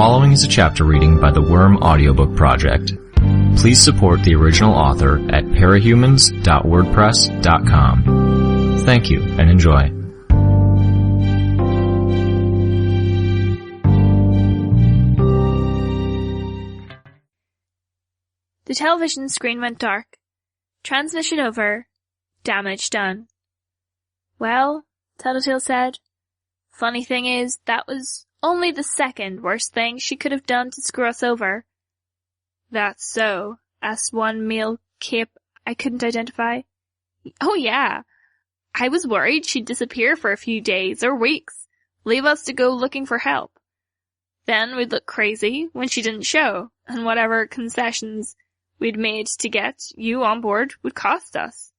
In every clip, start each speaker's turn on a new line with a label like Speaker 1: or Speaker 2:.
Speaker 1: following is a chapter reading by the Worm Audiobook Project. Please support the original author at parahumans.wordpress.com. Thank you and enjoy.
Speaker 2: The television screen went dark. Transmission over. Damage done. Well, Tattletale said, funny thing is, that was only the second worst thing she could have done to screw us over. That's so? Asked one male cape I couldn't identify. Oh yeah. I was worried she'd disappear for a few days or weeks, leave us to go looking for help. Then we'd look crazy when she didn't show, and whatever concessions we'd made to get you on board would cost us.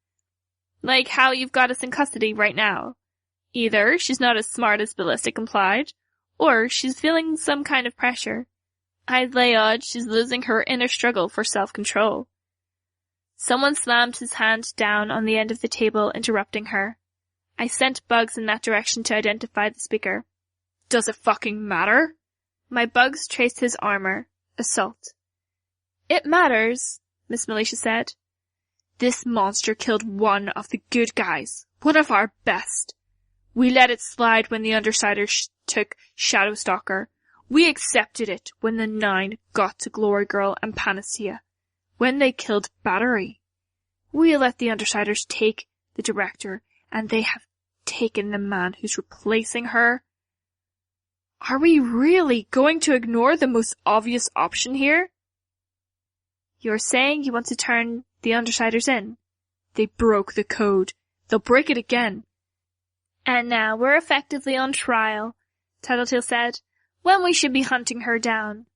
Speaker 2: Like how you've got us in custody right now. Either she's not as smart as ballistic implied, or she's feeling some kind of pressure. I'd lay odds she's losing her inner struggle for self-control. Someone slammed his hand down on the end of the table, interrupting her. I sent Bugs in that direction to identify the speaker. Does it fucking matter? My Bugs traced his armor. Assault. It matters, Miss Militia said. This monster killed one of the good guys, one of our best. We let it slide when the Undersiders took Shadowstalker. We accepted it when the 9 got to Glory Girl and Panacea. When they killed Battery. We let the Undersiders take the Director, and they have taken the man who's replacing her. Are we really going to ignore the most obvious option here? You're saying you want to turn the Undersiders in? They broke the code. They'll break it again. And now we're effectively on trial, Tattletale said, when we should be hunting her down.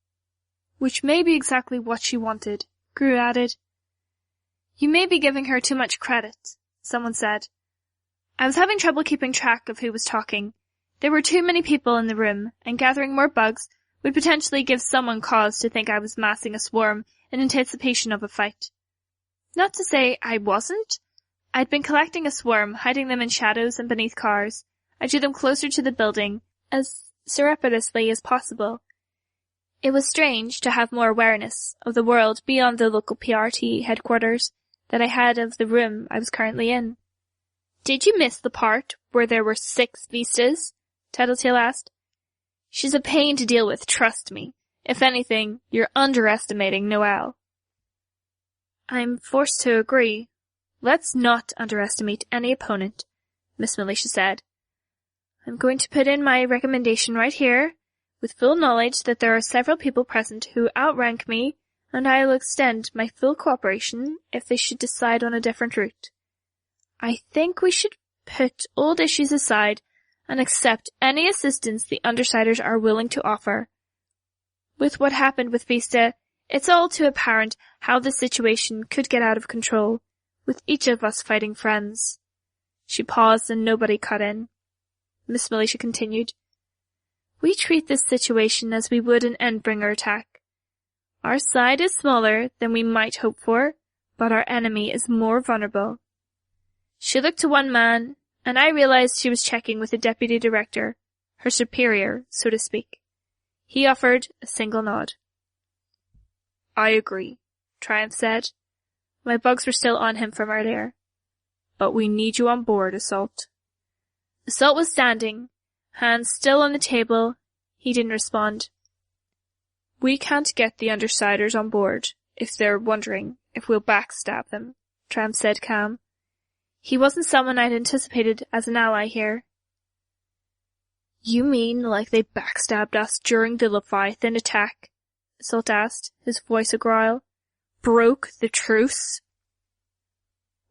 Speaker 2: Which may be exactly what she wanted, Gru added. You may be giving her too much credit, someone said. I was having trouble keeping track of who was talking. There were too many people in the room, and gathering more bugs would potentially give someone cause to think I was massing a swarm in anticipation of a fight. Not to say I wasn't. I'd been collecting a swarm, hiding them in shadows and beneath cars. I drew them closer to the building, as surreptitiously as possible. It was strange to have more awareness of the world beyond the local PRT headquarters than I had of the room I was currently in. Did you miss the part where there were 6 Vistas? Tattletale asked. She's a pain to deal with, trust me. If anything, you're underestimating Noelle. I'm forced to agree. Let's not underestimate any opponent, Miss Militia said. I'm going to put in my recommendation right here, with full knowledge that there are several people present who outrank me, and I will extend my full cooperation if they should decide on a different route. I think we should put old issues aside and accept any assistance the Undersiders are willing to offer. With what happened with Vista, it's all too apparent how the situation could get out of control, with each of us fighting friends. She paused and nobody cut in. Miss Militia continued. We treat this situation as we would an Endbringer attack. Our side is smaller than we might hope for, but our enemy is more vulnerable. She looked to one man, and I realized she was checking with the deputy director, her superior, so to speak. He offered a single nod. I agree, Triumph said. My bugs were still on him from earlier. But we need you on board, Assault. Assault was standing, hands still on the table. He didn't respond. We can't get the Undersiders on board, if they're wondering if we'll backstab them, Triumph said calm. He wasn't someone I'd anticipated as an ally here. You mean like they backstabbed us during the Leviathan attack? Assault asked, his voice a growl. Broke the truce?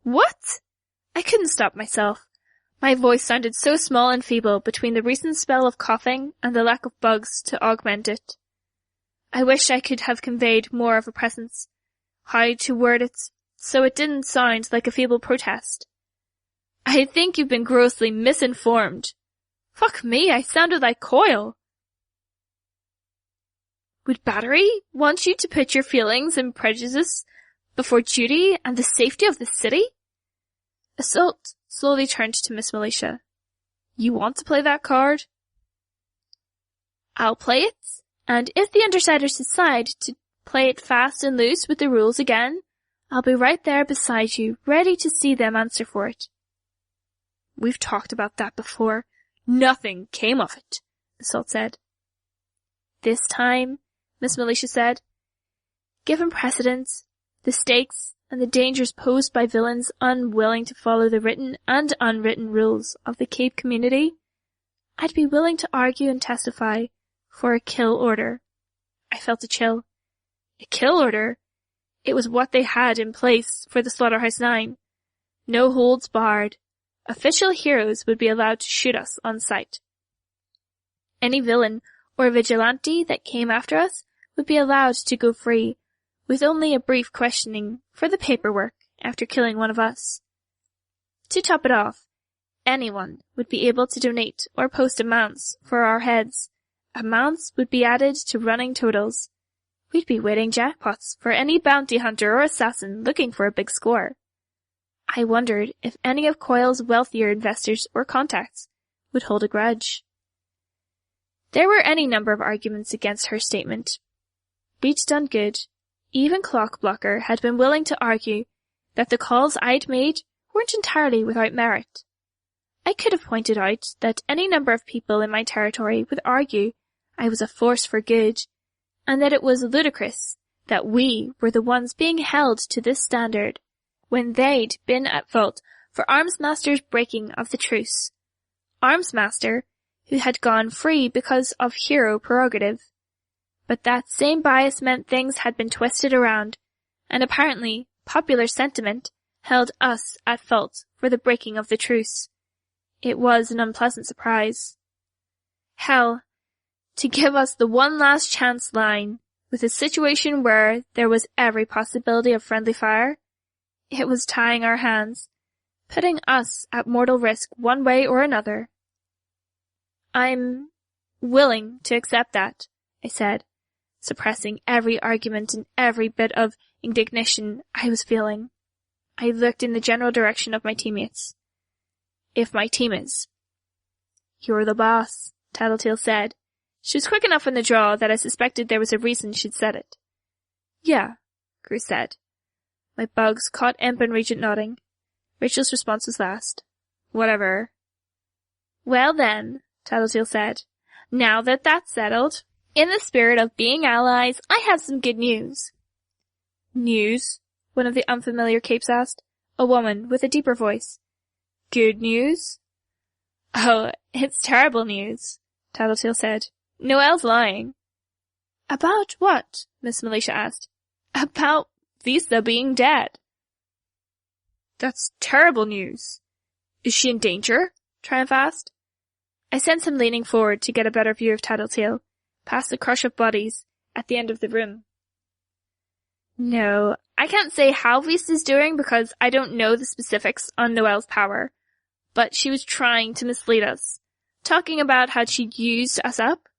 Speaker 2: What? I couldn't stop myself. My voice sounded so small and feeble between the recent spell of coughing and the lack of bugs to augment it. I wish I could have conveyed more of a presence, how to word it so it didn't sound like a feeble protest. I think you've been grossly misinformed. Fuck me, I sounded like Coil. Would Battery want you to put your feelings and prejudices before duty and the safety of the city? Assault slowly turned to Miss Militia. You want to play that card? I'll play it, And if the Undersiders decide to play it fast and loose with the rules again, I'll be right there beside you, ready to see them answer for it.
Speaker 3: We've talked about that before. Nothing came of it, Isolde said.
Speaker 2: This time, Miss Militia said, given precedents, the stakes, and the dangers posed by villains unwilling to follow the written and unwritten rules of the Cape community, I'd be willing to argue and testify for a kill order. I felt a chill. A kill order? It was what they had in place for the Slaughterhouse-9. No holds barred. Official heroes would be allowed to shoot us on sight. Any villain or vigilante that came after us would be allowed to go free, with only a brief questioning for the paperwork after killing one of us. To top it off, anyone would be able to donate or post amounts for our heads. Amounts would be added to running totals. We'd be winning jackpots for any bounty hunter or assassin looking for a big score. I wondered if any of Coil's wealthier investors or contacts would hold a grudge. There were any number of arguments against her statement. Beach done good. Even Clockblocker had been willing to argue that the calls I'd made weren't entirely without merit. I could have pointed out that any number of people in my territory would argue I was a force for good, and that it was ludicrous that we were the ones being held to this standard, when they'd been at fault for Armsmaster's breaking of the truce. Armsmaster, who had gone free because of hero prerogative. But that same bias meant things had been twisted around, and apparently popular sentiment held us at fault for the breaking of the truce. It was an unpleasant surprise. Hell, to give us the one last chance line, with a situation where there was every possibility of friendly fire, it was tying our hands, putting us at mortal risk one way or another. I'm willing to accept that, I said, suppressing every argument and every bit of indignation I was feeling. I looked in the general direction of my teammates. If my team is. You're the boss, Tattletale said. She was quick enough in the draw that I suspected there was a reason she'd said it. Yeah, Gru said. My bugs caught Imp and Regent nodding. Rachel's response was last. Whatever. Well then, Tattletale said, now that that's settled, in the spirit of being allies, I have some good news. News? One of the unfamiliar capes asked. A woman with a deeper voice. Good news? Oh, it's terrible news, Tattletale said. Noelle's lying. About what? Miss Militia asked. About Vista being dead. That's terrible news. Is she in danger? Triumph asked. I sensed him leaning forward to get a better view of Tattletale, past the crush of bodies at the end of the room. No, I can't say how Vista's doing because I don't know the specifics on Noelle's power, but she was trying to mislead us, talking about how she'd used us up.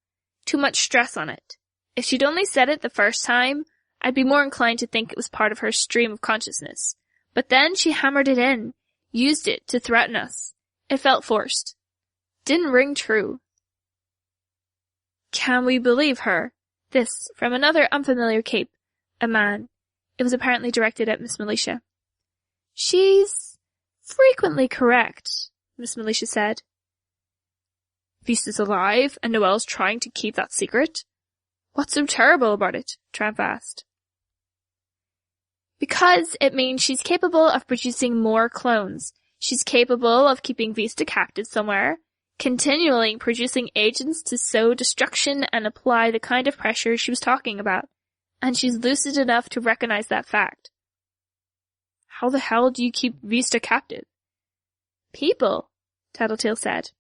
Speaker 2: Too much stress on it. If she'd only said it the first time, I'd be more inclined to think it was part of her stream of consciousness. But then she hammered it in, used it to threaten us. It felt forced. Didn't ring true. Can we believe her? This, from another unfamiliar cape. A man. It was apparently directed at Miss Militia. She's frequently correct, Miss Militia said. Vista's alive, and Noelle's trying to keep that secret? What's so terrible about it? Triumph asked. Because it means she's capable of producing more clones. She's capable of keeping Vista captive somewhere, continually producing agents to sow destruction and apply the kind of pressure she was talking about. And she's lucid enough to recognize that fact. How the hell do you keep Vista captive? People, Tattletale said.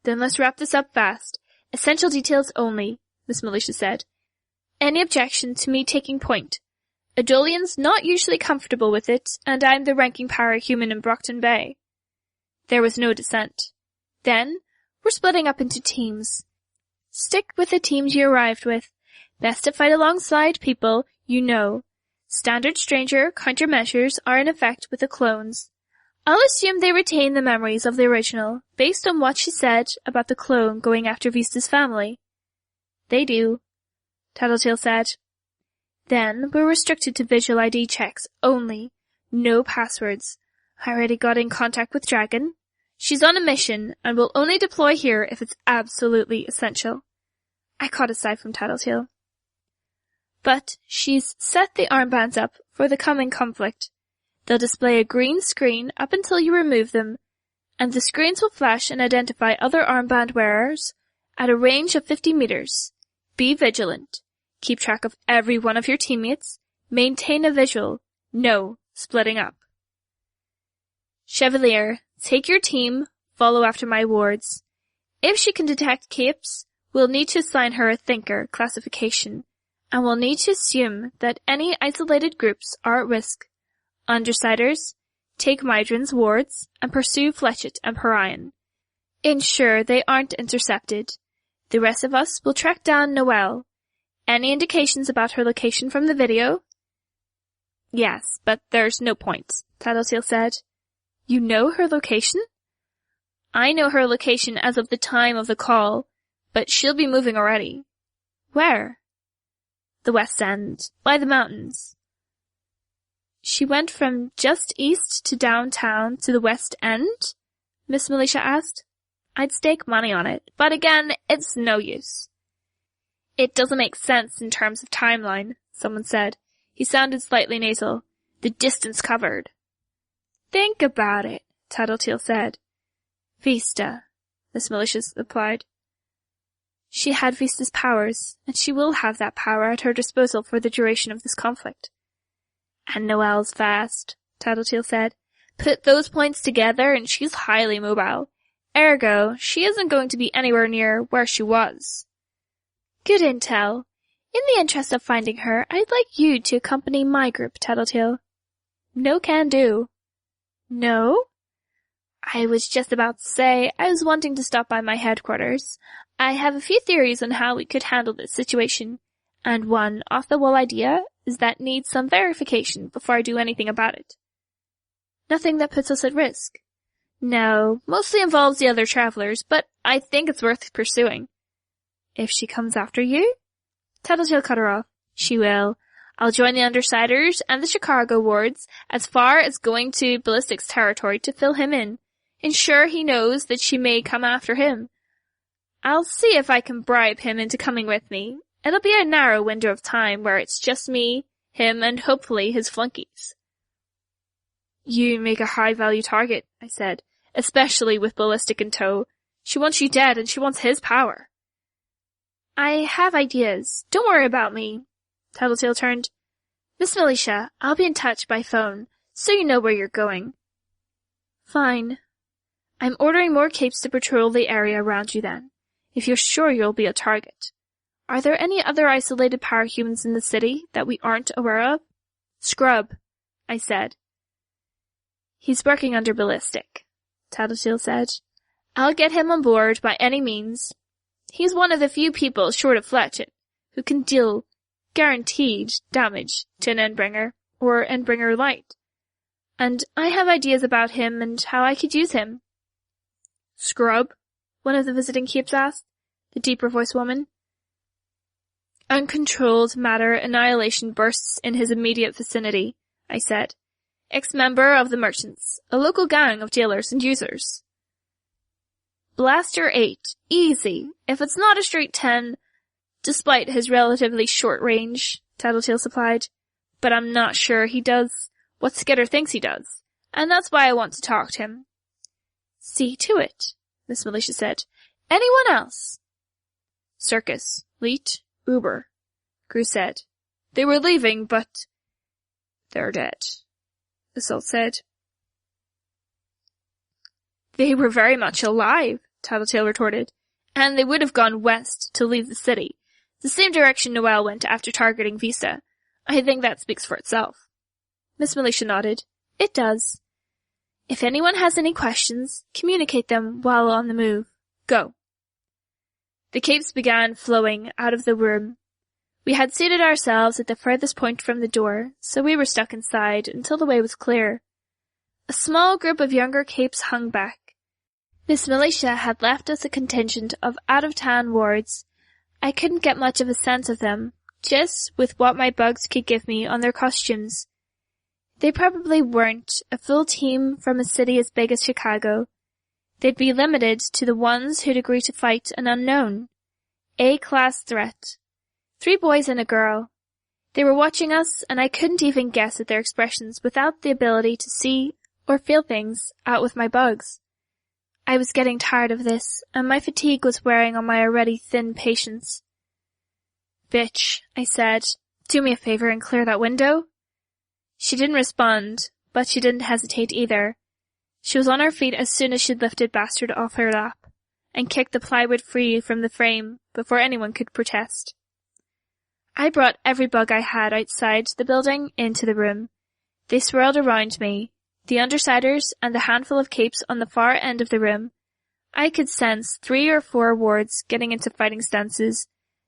Speaker 2: Then let's wrap this up fast. Essential details only, Miss Militia said. Any objection to me taking point? Adolian's not usually comfortable with it, and I'm the ranking power human in Brockton Bay. There was no dissent. Then, we're splitting up into teams. Stick with the teams you arrived with. Best to fight alongside people you know. Standard stranger countermeasures are in effect with the clones. I'll assume they retain the memories of the original, based on what she said about the clone going after Vista's family. They do. Tattletale said. Then we're restricted to visual ID checks only. No passwords. I already got in contact with Dragon. She's on a mission and will only deploy here if it's absolutely essential. I caught a sigh from Tattletale. But she's set the armbands up for the coming conflict. They'll display a green screen up until you remove them, and the screens will flash and identify other armband wearers at a range of 50 meters. Be vigilant. Keep track of every one of your teammates. Maintain a visual. No splitting up. Chevalier, take your team. Follow after my wards. If she can detect capes, we'll need to assign her a thinker classification, and we'll need to assume that any isolated groups are at risk. Undersiders, take Mydrin's wards and pursue Fletchett and Parian. Ensure they aren't intercepted. The rest of us will track down Noelle. Any indications about her location from the video? Yes, but there's no point, Tattletale said. You know her location? I know her location as of the time of the call, but she'll be moving already. Where? The West End, by the mountains. She went from just east to downtown to the West End? Miss Militia asked. I'd stake money on it, but again, it's no use. It doesn't make sense in terms of timeline, someone said. He sounded slightly nasal. The distance covered. Think about it, Tattletale said. Vista, Miss Militia replied. She had Vista's powers, and she will have that power at her disposal for the duration of this conflict. And Noelle's fast, Tattletale said. Put those points together and she's highly mobile. Ergo, she isn't going to be anywhere near where she was. Good intel. In the interest of finding her, I'd like you to accompany my group, Tattletale. No can do. No? I was just about to say I was wanting to stop by my headquarters. I have a few theories on how we could handle this situation, and one off-the-wall idea is that needs some verification before I do anything about it. Nothing that puts us at risk. No, mostly involves the other travelers, but I think it's worth pursuing. If she comes after you? Tattletale cut her off. She will. I'll join the Undersiders and the Chicago wards as far as going to Ballistics territory to fill him in. Ensure he knows that she may come after him. I'll see if I can bribe him into coming with me. It'll be a narrow window of time where it's just me, him, and hopefully his flunkies. You make a high-value target, I said, especially with Ballistic in tow. She wants you dead and she wants his power. I have ideas. Don't worry about me. Tattletale turned. Miss Militia, I'll be in touch by phone, so you know where you're going. Fine. I'm ordering more capes to patrol the area around you then, if you're sure you'll be a target. Are there any other isolated parahumans in the city that we aren't aware of? Scrub, I said. He's working under Ballistic, Tattletale said. I'll get him on board by any means. He's one of the few people short of Fletchett who can deal guaranteed damage to an Endbringer, or Endbringer Light. And I have ideas about him and how I could use him. Scrub? One of the visiting capes asked, the deeper-voiced woman. Uncontrolled matter annihilation bursts in his immediate vicinity, I said. Ex-member of the Merchants, a local gang of jailers and users. Blaster 8, easy. If it's not a straight 10, despite his relatively short range, Tattletale supplied. But I'm not sure he does what Skitter thinks he does, and that's why I want to talk to him. See to it, Miss Militia said. Anyone else? Circus, Leet, Uber, Gru said. They were leaving, but they're dead, Assault said. They were very much alive, Tattletale retorted, and they would have gone west to leave the city, the same direction Noelle went after targeting Vista. I think that speaks for itself. Miss Militia nodded. It does. If anyone has any questions, communicate them while on the move. Go. The capes began flowing out of the room. We had seated ourselves at the furthest point from the door, so we were stuck inside until the way was clear. A small group of younger capes hung back. Miss Militia had left us a contingent of out-of-town wards. I couldn't get much of a sense of them, just with what my bugs could give me on their costumes. They probably weren't a full team from a city as big as Chicago. They'd be limited to the ones who'd agree to fight an unknown, A-class threat. 3 boys and a girl. They were watching us, and I couldn't even guess at their expressions without the ability to see or feel things out with my bugs. I was getting tired of this, and my fatigue was wearing on my already thin patience. "Bitch," I said, "do me a favor and clear that window." She didn't respond, but she didn't hesitate either. She was on her feet as soon as she'd lifted Bastard off her lap, and kicked the plywood free from the frame before anyone could protest. I brought every bug I had outside the building into the room. They swirled around me, the undersiders and the handful of capes on the far end of the room. I could sense 3 or 4 wards getting into fighting stances,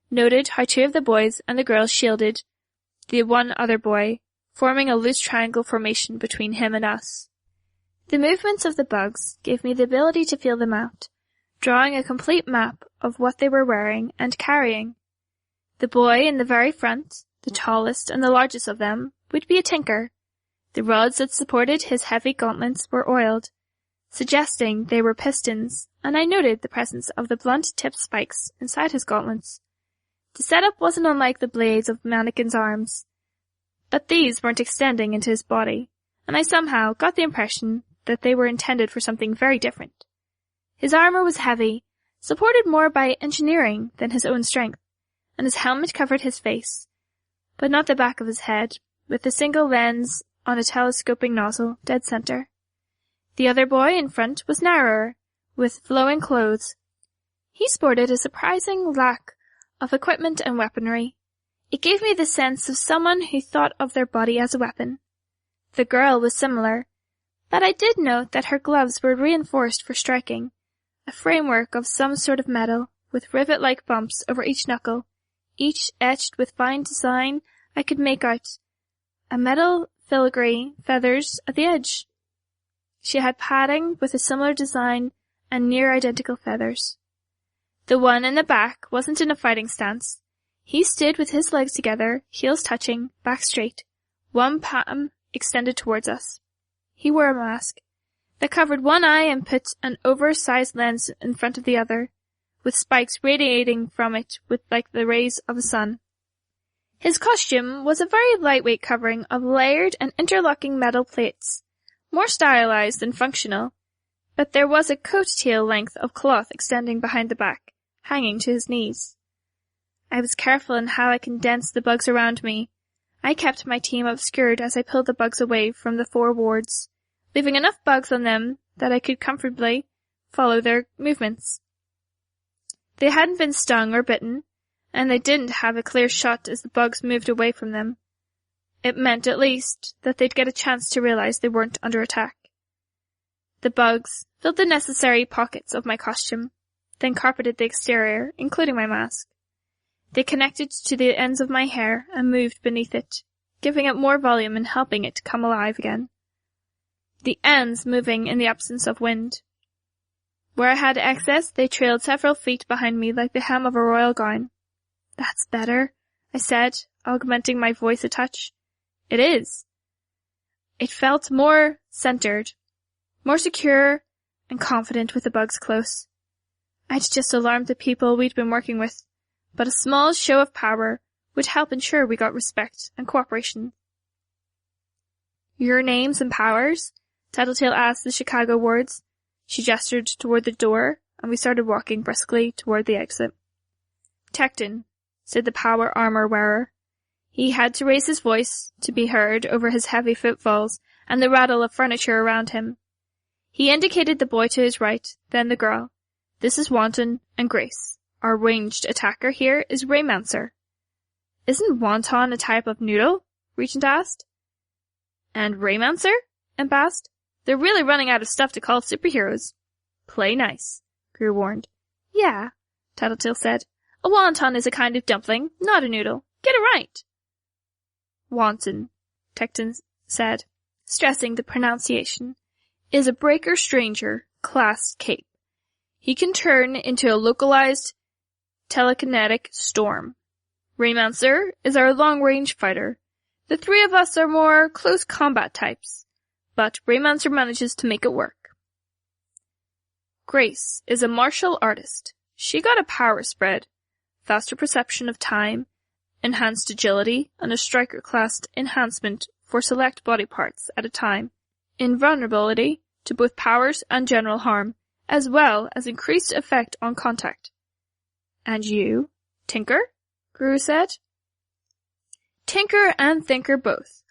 Speaker 2: noted how 2 of the boys and the girls shielded the one other boy, forming a loose triangle formation between him and us. The movements of the bugs gave me the ability to feel them out, drawing a complete map of what they were wearing and carrying. The boy in the very front, the tallest and the largest of them, would be a tinker. The rods that supported his heavy gauntlets were oiled, suggesting they were pistons, and I noted the presence of the blunt-tipped spikes inside his gauntlets. The setup wasn't unlike the blades of mannequin's arms, but these weren't extending into his body, and I somehow got the impression that they were intended for something very different. His armor was heavy, supported more by engineering than his own strength, and his helmet covered his face, but not the back of his head, with a single lens on a telescoping nozzle dead center. The other boy in front was Narrator, with flowing clothes. He sported a surprising lack of equipment and weaponry. It gave me the sense of someone who thought of their body as a weapon. The girl was similar, but I did note that her gloves were reinforced for striking, a framework of some sort of metal, with rivet-like bumps over each knuckle, each etched with fine design I could make out, a metal filigree feathers at the edge. She had padding with a similar design and near-identical feathers. The one in the back wasn't in a fighting stance. He stood with his legs together, heels touching, back straight, one palm extended towards us. He wore a mask that covered one eye and put an oversized lens in front of the other, with spikes radiating from it with like the rays of the sun. His costume was a very lightweight covering of layered and interlocking metal plates, more stylized than functional, but there was a coat-tail length of cloth extending behind the back, hanging to his knees. I was careful in how I condensed the bugs around me. I kept my team obscured as I pulled the bugs away from the 4 wards, leaving enough bugs on them that I could comfortably follow their movements. They hadn't been stung or bitten, and they didn't have a clear shot as the bugs moved away from them. It meant, at least, that they'd get a chance to realize they weren't under attack. The bugs filled the necessary pockets of my costume, then carpeted the exterior, including my mask. They connected to the ends of my hair and moved beneath it, giving it more volume and helping it to come alive again. The ends moving in the absence of wind. Where I had excess, they trailed several feet behind me like the hem of a royal gown. "That's better," I said, augmenting my voice a touch. "It is." It felt more centered, more secure and confident with the bugs close. I'd just alarmed the people we'd been working with, but a small show of power would help ensure we got respect and cooperation. "Your names and powers?" Tattletale asked the Chicago wards. She gestured toward the door, and we started walking briskly toward the exit. "Tecton," said the power armor wearer. He had to raise his voice to be heard over his heavy footfalls and the rattle of furniture around him. He indicated the boy to his right, then the girl. "This is Wanton and Grace. Our ranged attacker here is Raymancer." "Isn't Wonton a type of noodle?" Regent asked. "And Raymancer?" Imp asked. "They're really running out of stuff to call superheroes." "Play nice," Greer warned. "Yeah," Tattletale said. "A wonton is a kind of dumpling, not a noodle. Get it right." "Wanton," Tecton said, stressing the pronunciation, "is a breaker stranger, class cape. He can turn into a localized telekinetic storm.
Speaker 3: Raymancer is our long-range fighter. The three of us are more close combat types, but Raymancer manages to make it work. Grace is a martial artist. She got a power spread, faster perception of time, enhanced agility, and a striker-class enhancement for select body parts at a time, invulnerability to both powers and general harm, as well as increased effect on contact. And you, Tinker? Guru said. Tinker and Thinker both.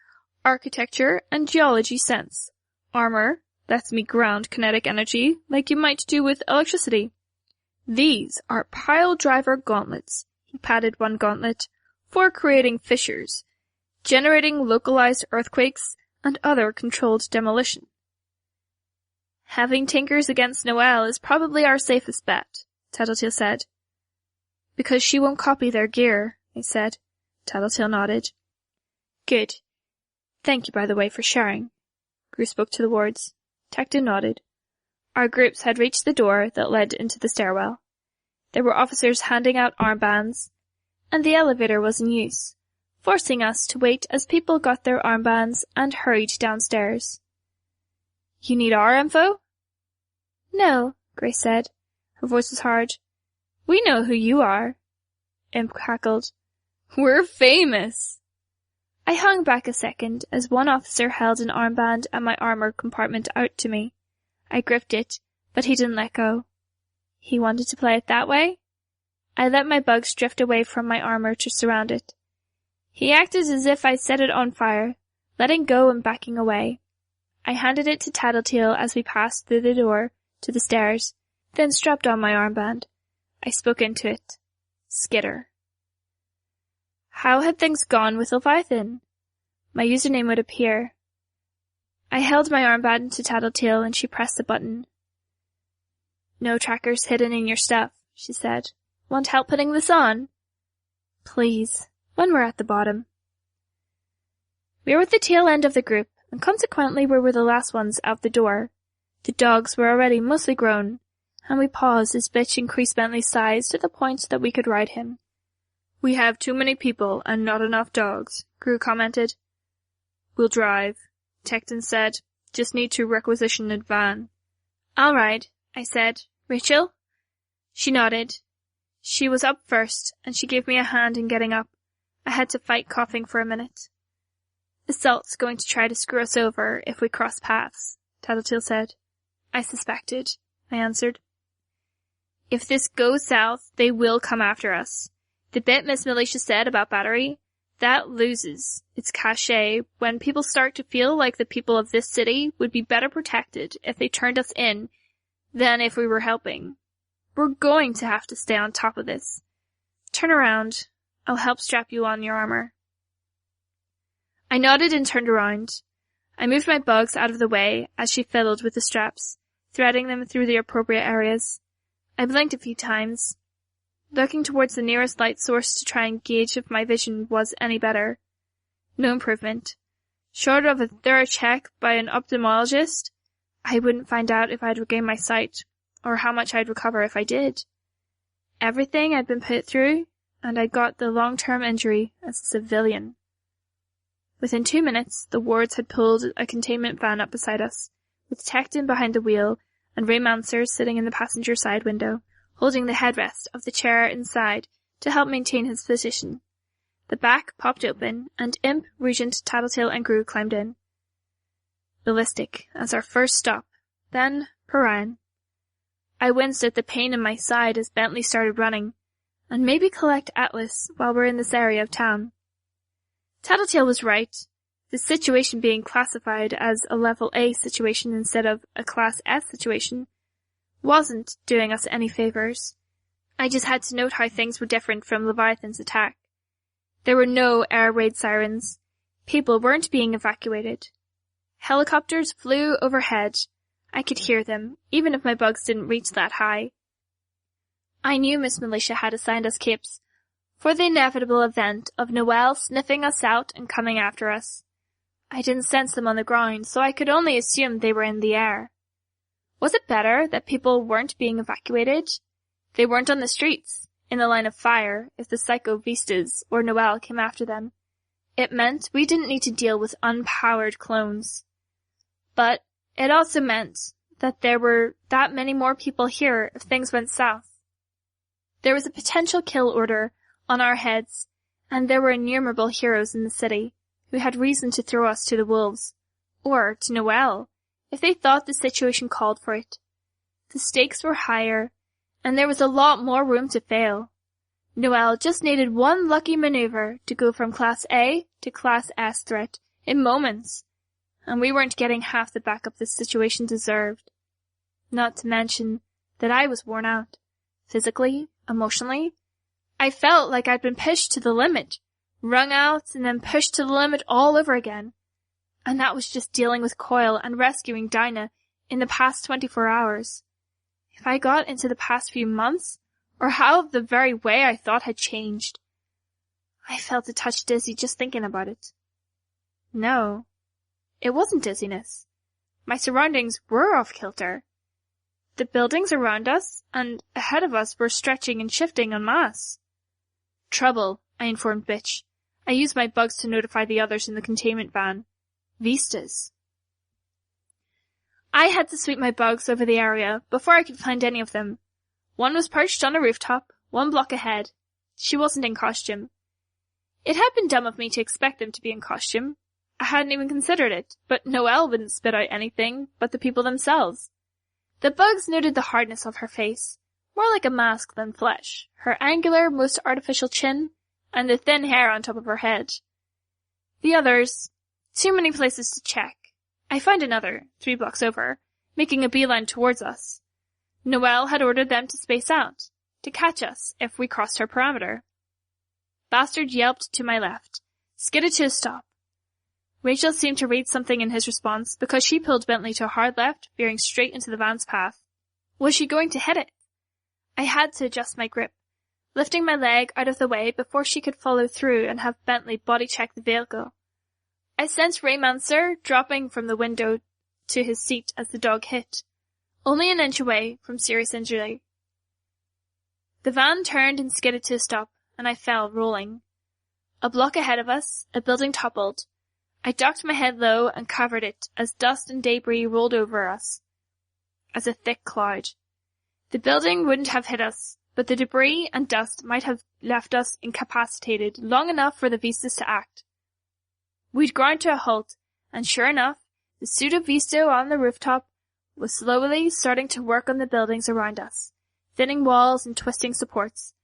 Speaker 3: Architecture and geology sense. Armor lets me ground kinetic energy like you might do with electricity. These are pile driver gauntlets. He patted one gauntlet, for creating fissures, generating localized earthquakes and other controlled demolition. Having Tinkers against Noelle is probably our safest bet, Tattletale said. Because she won't copy their gear, I said. Tattletale nodded. Good. Thank you, by the way, for sharing. Gru spoke to the wards. Tecton nodded. Our groups had reached the door that led into the stairwell. There were officers handing out armbands, and the elevator was in use, forcing us to wait as people got their armbands and hurried downstairs. You need our info? No, Grace said. Her voice was hard. We know who you are. Imp cackled. We're famous. I hung back a second as one officer held an armband and my armor compartment out to me. I gripped it, but he didn't let go. He wanted to play it that way? I let my bugs drift away from my armor to surround it. He acted as if I set it on fire, letting go and backing away. I handed it to Tattletale as we passed through the door to the stairs, then strapped on my armband. I spoke into it. Skitter. How had things gone with Leviathan? My username would appear. I held my armband to Tattletale and she pressed the button. No trackers hidden in your stuff, she said. Want help putting this on? Please, when we're at the bottom. We were at the tail end of the group, and consequently we were the last ones out the door. The dogs were already mostly grown, and we paused as Bitch increased Bentley's size to the point that we could ride him. We have too many people and not enough dogs, Gru commented. We'll drive, Tecton said. Just need to requisition a van. I'll ride, I said. Rachel? She nodded. She was up first, and she gave me a hand in getting up. I had to fight coughing for a minute. Assault's going to try to screw us over if we cross paths, Tattletale said. I suspected, I answered. If this goes south, they will come after us. The bit Miss Militia said about Battery, that loses its cachet when people start to feel like the people of this city would be better protected if they turned us in than if we were helping. We're going to have to stay on top of this. Turn around. I'll help strap you on your armor. I nodded and turned around. I moved my bugs out of the way as she fiddled with the straps, threading them through the appropriate areas. I blinked a few times, looking towards the nearest light source to try and gauge if my vision was any better. No improvement. Short of a thorough check by an ophthalmologist, I wouldn't find out if I'd regain my sight, or how much I'd recover if I did. Everything I'd been put through, and I got the long-term injury as a civilian. Within 2 minutes, the wards had pulled a containment van up beside us, with Tecton behind the wheel and Raymancer sitting in the passenger side window, holding the headrest of the chair inside to help maintain his position. The back popped open, and Imp, Regent, Tattletale, and Gru climbed in. Ballistic as our first stop, then Parian. I winced at the pain in my side as Bentley started running, and maybe collect Atlas while we're in this area of town. Tattletale was right. The situation being classified as a level A situation instead of a class S situation wasn't doing us any favors. I just had to note how things were different from Leviathan's attack. There were no air raid sirens. People weren't being evacuated. Helicopters flew overhead. I could hear them, even if my bugs didn't reach that high. I knew Miss Militia had assigned us capes for the inevitable event of Noelle sniffing us out and coming after us. I didn't sense them on the ground, so I could only assume they were in the air. Was it better that people weren't being evacuated? They weren't on the streets.
Speaker 2: in the line of fire if the Psycho Vistas or Noelle came after them. It meant we didn't need to deal with unpowered clones. But it also meant that there were that many more people here if things went south. There was a potential kill order on our heads, and there were innumerable heroes in the city who had reason to throw us to the wolves, or to Noelle, if they thought the situation called for it. The stakes were higher, and there was a lot more room to fail. Noelle just needed one lucky maneuver to go from Class A to Class S threat in moments, and we weren't getting half the backup this situation deserved. Not to mention that I was worn out. Physically, emotionally. I felt like I'd been pushed to the limit, wrung out and then pushed to the limit all over again. And that was just dealing with Coil and rescuing Dinah in the past 24 hours. If I got into the past few months, or how the very way I thought had changed, I felt a touch dizzy just thinking about it. No, it wasn't dizziness. My surroundings were off kilter. The buildings around us and ahead of us were stretching and shifting en masse. Trouble, I informed Bitch. I used my bugs to notify the others in the containment van. Vistas. I had to sweep my bugs over the area before I could find any of them. One was perched on a rooftop, one block ahead. She wasn't in costume. It had been dumb of me to expect them to be in costume. I hadn't even considered it, but Noelle wouldn't spit out anything but the people themselves. The bugs noted the hardness of her face, more like a mask than flesh, her angular, most artificial chin, and the thin hair on top of her head. The others, too many places to check. I found another, 3 blocks over, making a beeline towards us. Noelle had ordered them to space out, to catch us if we crossed her perimeter. Bastard yelped to my left, skidded to a stop. Rachel seemed to read something in his response because she pulled Bentley to a hard left, veering straight into the van's path. Was she going to hit it? I had to adjust my grip, lifting my leg out of the way before she could follow through and have Bentley body-check the vehicle. I sensed Raymancer dropping from the window to his seat as the dog hit, only an inch away from serious injury. The van turned and skidded to a stop, and I fell, rolling. A block ahead of us, a building toppled. I ducked my head low and covered it as dust and debris rolled over us, as a thick cloud. The building wouldn't have hit us, but the debris and dust might have left us incapacitated long enough for the Vistas to act. We'd ground to a halt, and sure enough, the pseudo Vista on the rooftop was slowly starting to work on the buildings around us, thinning walls and twisting supports.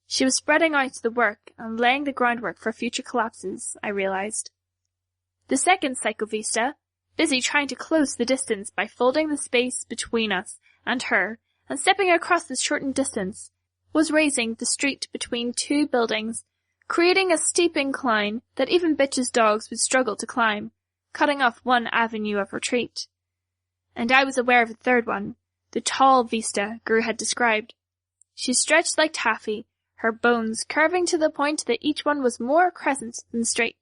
Speaker 2: She was spreading out the work and laying the groundwork for future collapses, I realized. The second Psycho Vista, busy trying to close the distance by folding the space between us and her and stepping across the shortened distance, was raising the street between 2 buildings, creating a steep incline that even Bitch's dogs would struggle to climb, cutting off one avenue of retreat. And I was aware of a third one, the tall Vista Gru had described. She stretched like taffy, her bones curving to the point that each one was more crescent than straight.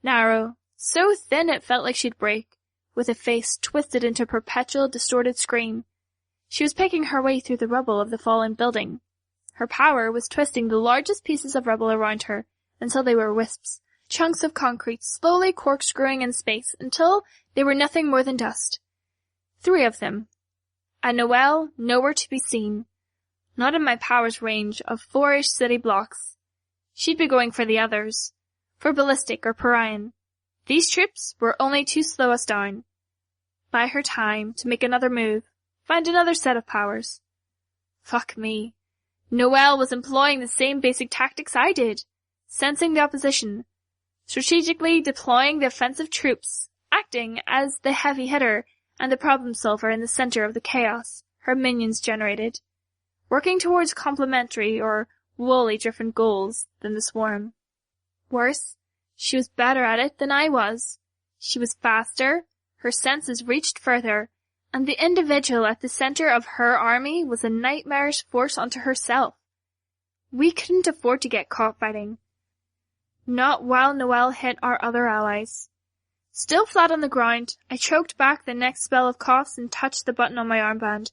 Speaker 2: Narrow, so thin it felt like she'd break, with a face twisted into a perpetual distorted scream. She was picking her way through the rubble of the fallen building. Her power was twisting the largest pieces of rubble around her until they were wisps, chunks of concrete slowly corkscrewing in space until they were nothing more than dust. 3 of them. And Noelle nowhere to be seen, not in my power's range of 4-ish city blocks. She'd be going for the others, for Ballistic or Parian. These troops were only to slow us down. Buy her time to make another move, find another set of powers. Fuck me. Noelle was employing the same basic tactics I did, sensing the opposition, strategically deploying the offensive troops, acting as the heavy hitter and the problem solver in the center of the chaos her minions generated, working towards complementary or wholly different goals than the swarm. Worse, she was better at it than I was. She was faster, her senses reached further, and the individual at the center of her army was a nightmarish force unto herself. We couldn't afford to get caught fighting. Not while Noelle hit our other allies. Still flat on the ground, I choked back the next spell of coughs and touched the button on my armband.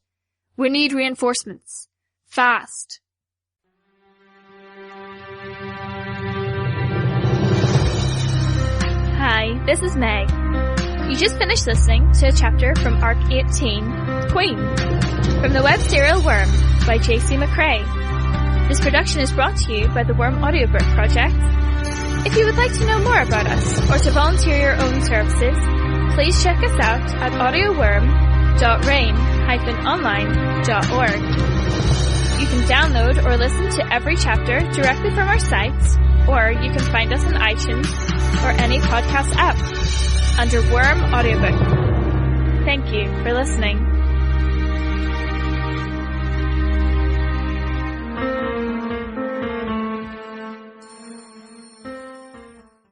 Speaker 2: We need reinforcements. Fast. this is Meg. You just finished listening to a chapter from Arc 18, Queen, from the web serial Worm by J.C. McCrae. This production is brought to you by the Worm Audiobook Project. If you would like to know more about us or to volunteer your own services, please check us out at audioworm.rain-online.org. You can download or listen to every chapter directly from our site, or you can find us on iTunes or any podcast app under Worm Audiobook. Thank you for listening.